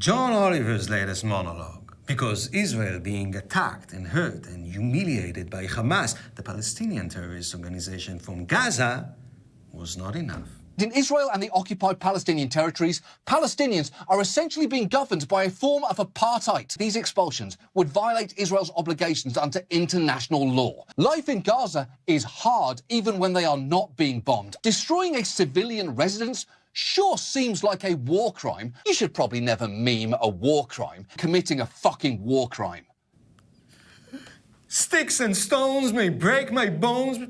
John Oliver's latest monologue, because Israel being attacked and hurt and humiliated by Hamas, the Palestinian terrorist organization from Gaza, was not enough. In Israel and the occupied Palestinian territories, Palestinians are essentially being governed by a form of apartheid. These expulsions would violate Israel's obligations under international law. Life in Gaza is hard even when they are not being bombed. Destroying a civilian residence sure seems like a war crime. You should probably never meme a war crime. Committing a fucking war crime. Sticks and stones may break my bones.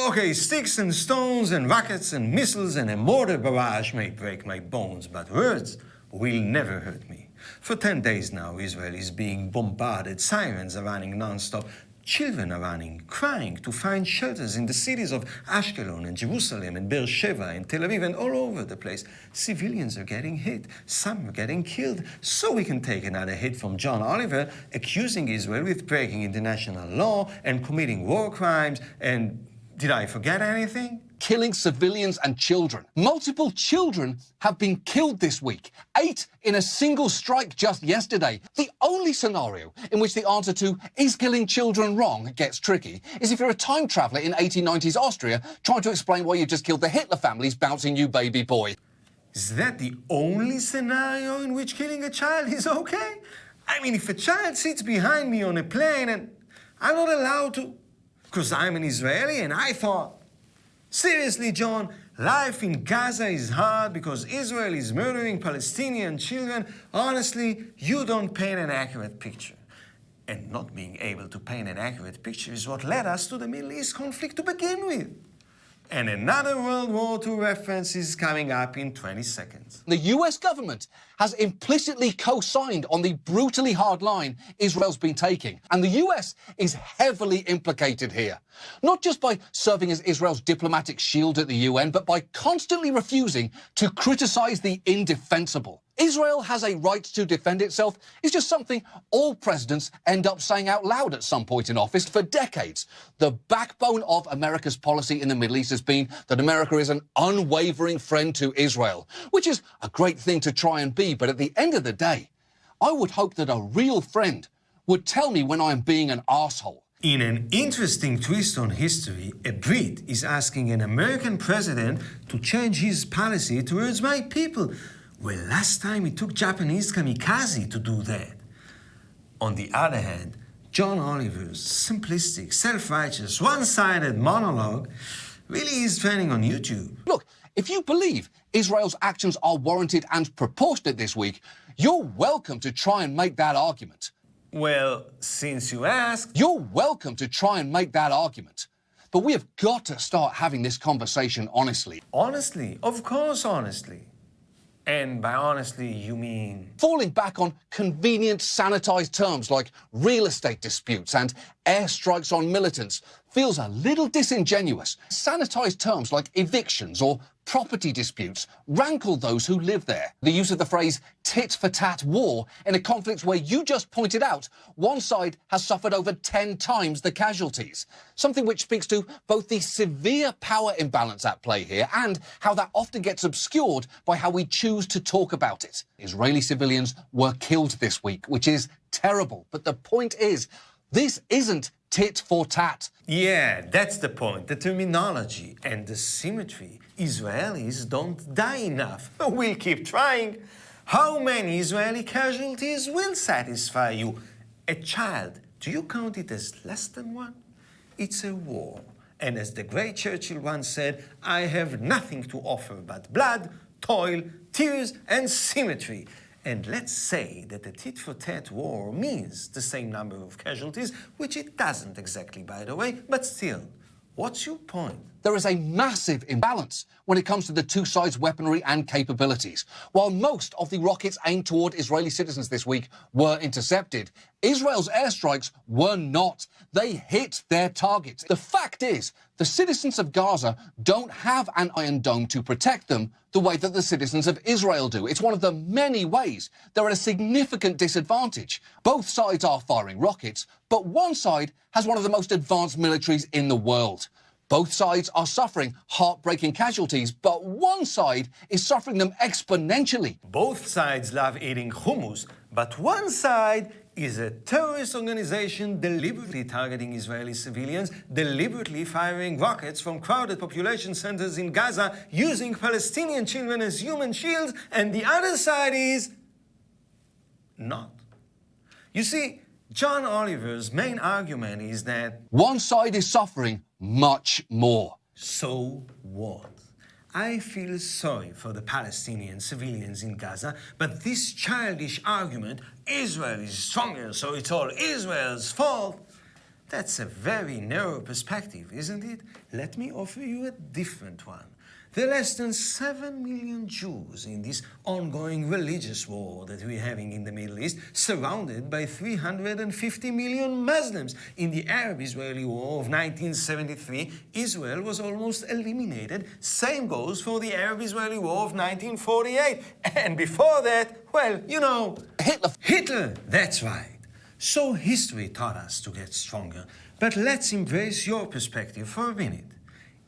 Okay, sticks and stones and rockets and missiles and a mortar barrage may break my bones, but words will never hurt me. For 10 days now, Israel is being bombarded. Sirens are running non-stop. Children are running, crying to find shelters in the cities of Ashkelon and Jerusalem and Beersheba and Tel Aviv and all over the place. Civilians are getting hit. Some are getting killed. So we can take another hit from John Oliver, accusing Israel with breaking international law and committing war crimes. And did I forget anything? Killing civilians and children. Multiple children have been killed this week. 8 in a single strike just yesterday. The only scenario in which the answer to "is killing children wrong" gets tricky is if you're a time traveller in 1890s Austria trying to explain why you just killed the Hitler family's bouncing new baby boy. Is that the only scenario in which killing a child is okay? I mean, if a child sits behind me on a plane and I'm not allowed to, because I'm an Israeli and I thought, seriously, John, life in Gaza is hard because Israel is murdering Palestinian children. Honestly, you don't paint an accurate picture. And not being able to paint an accurate picture is what led us to the Middle East conflict to begin with. And another World War II reference is coming up in 20 seconds. The US government has implicitly co-signed on the brutally hard line Israel's been taking. And the US is heavily implicated here. Not just by serving as Israel's diplomatic shield at the UN, but by constantly refusing to criticize the indefensible. Israel has a right to defend itself is just something all presidents end up saying out loud at some point in office for decades. The backbone of America's policy in the Middle East has been that America is an unwavering friend to Israel, which is a great thing to try and be, but at the end of the day, I would hope that a real friend would tell me when I am being an arsehole. In an interesting twist on history, a Brit is asking an American president to change his policy towards my people. Well, last time it took Japanese kamikaze to do that. On the other hand, John Oliver's simplistic, self-righteous, one-sided monologue really is trending on YouTube. Look, if you believe Israel's actions are warranted and proportionate this week, you're welcome to try and make that argument. Well, since you asked... You're welcome to try and make that argument. But we have got to start having this conversation honestly. Honestly? Of course, honestly. And by honestly, you mean... Falling back on convenient, sanitized terms like real estate disputes and airstrikes on militants feels a little disingenuous. Sanitized terms like evictions or property disputes rankle those who live there. The use of the phrase tit-for-tat war in a conflict where you just pointed out one side has suffered over 10 times the casualties. Something which speaks to both the severe power imbalance at play here and how that often gets obscured by how we choose to talk about it. Israeli civilians were killed this week, which is terrible. But the point is, this isn't tit for tat. Yeah, that's the point. The terminology and the symmetry. Israelis don't die enough. We'll keep trying. How many Israeli casualties will satisfy you? A child, do you count it as less than one? It's a war. And as the great Churchill once said, I have nothing to offer but blood, toil, tears, and symmetry. And let's say that a tit-for-tat war means the same number of casualties, which it doesn't exactly, by the way, but still, what's your point? There is a massive imbalance when it comes to the two sides' weaponry and capabilities. While most of the rockets aimed toward Israeli citizens this week were intercepted, Israel's airstrikes were not. They hit their targets. The fact is, the citizens of Gaza don't have an Iron Dome to protect them the way that the citizens of Israel do. It's one of the many ways they're at a significant disadvantage. Both sides are firing rockets, but one side has one of the most advanced militaries in the world. Both sides are suffering heartbreaking casualties, but one side is suffering them exponentially. Both sides love eating hummus, but one side is a terrorist organization deliberately targeting Israeli civilians, deliberately firing rockets from crowded population centers in Gaza, using Palestinian children as human shields, and the other side is not. You see, John Oliver's main argument is that one side is suffering much more. So what? I feel sorry for the Palestinian civilians in Gaza, but this childish argument, Israel is stronger, so it's all Israel's fault, that's a very narrow perspective, isn't it? Let me offer you a different one. There are less than 7 million Jews in this ongoing religious war that we're having in the Middle East, surrounded by 350 million Muslims. In the Arab-Israeli War of 1973, Israel was almost eliminated. Same goes for the Arab-Israeli War of 1948. And before that, well, you know, Hitler, that's right. So history taught us to get stronger. But let's embrace your perspective for a minute.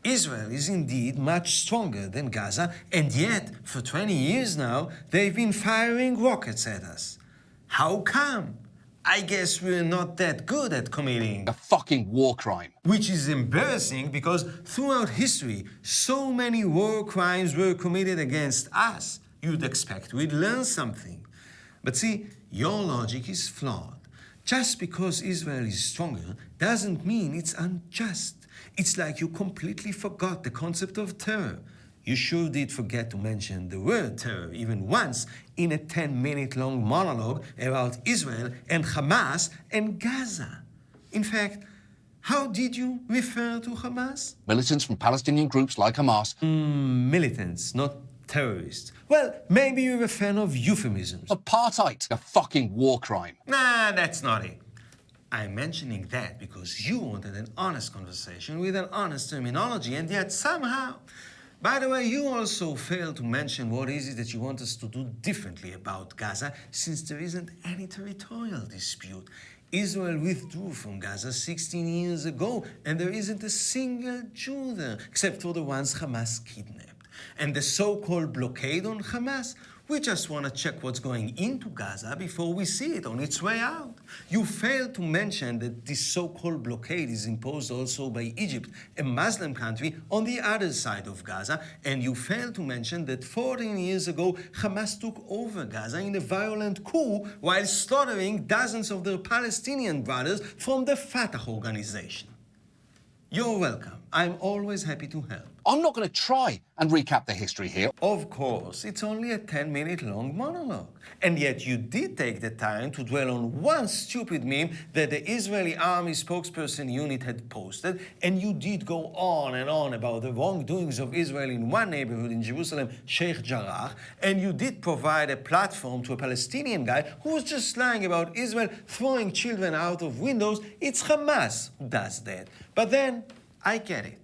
Israel is indeed much stronger than Gaza, and yet, for 20 years now, they've been firing rockets at us. How come? I guess we're not that good at committing a fucking war crime. Which is embarrassing because throughout history, so many war crimes were committed against us. You'd expect we'd learn something. But see, your logic is flawed. Just because Israel is stronger doesn't mean it's unjust. It's like you completely forgot the concept of terror. You sure did forget to mention the word terror even once in a 10-minute-long monologue about Israel and Hamas and Gaza. In fact, how did you refer to Hamas? Militants from Palestinian groups like Hamas. Militants, not terrorists. Well, maybe you're a fan of euphemisms. Apartheid, a fucking war crime. Nah, that's not it. I'm mentioning that because you wanted an honest conversation with an honest terminology, and yet somehow... By the way, you also failed to mention what is it that you want us to do differently about Gaza, since there isn't any territorial dispute. Israel withdrew from Gaza 16 years ago, and there isn't a single Jew there, except for the ones Hamas kidnapped. And the so-called blockade on Hamas, we just want to check what's going into Gaza before we see it on its way out. You failed to mention that this so-called blockade is imposed also by Egypt, a Muslim country on the other side of Gaza, and you failed to mention that 14 years ago, Hamas took over Gaza in a violent coup while slaughtering dozens of their Palestinian brothers from the Fatah organization. You're welcome. I'm always happy to help. I'm not going to try and recap the history here. Of course, it's only a 10-minute-long monologue. And yet you did take the time to dwell on one stupid meme that the Israeli army spokesperson unit had posted, and you did go on and on about the wrongdoings of Israel in one neighborhood in Jerusalem, Sheikh Jarrah, and you did provide a platform to a Palestinian guy who was just lying about Israel throwing children out of windows. It's Hamas who does that. But then, I get it.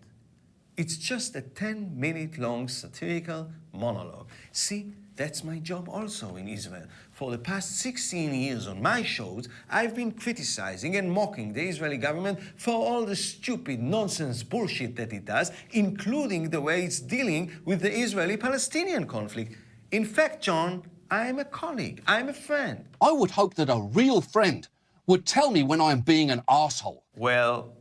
It's just a 10-minute-long satirical monologue. See, that's my job also in Israel. For the past 16 years on my shows, I've been criticizing and mocking the Israeli government for all the stupid nonsense bullshit that it does, including the way it's dealing with the Israeli-Palestinian conflict. In fact, John, I'm a colleague. I'm a friend. I would hope that a real friend would tell me when I'm being an asshole. Well...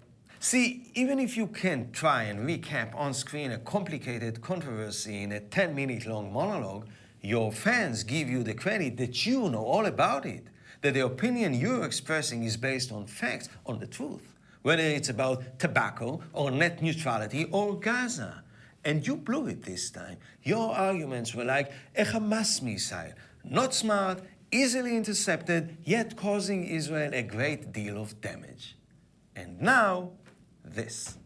See, even if you can try and recap on screen a complicated controversy in a 10-minute-long monologue, your fans give you the credit that you know all about it, that the opinion you're expressing is based on facts, on the truth, whether it's about tobacco or net neutrality or Gaza. And you blew it this time. Your arguments were like a Hamas missile, not smart, easily intercepted, yet causing Israel a great deal of damage. And now... this.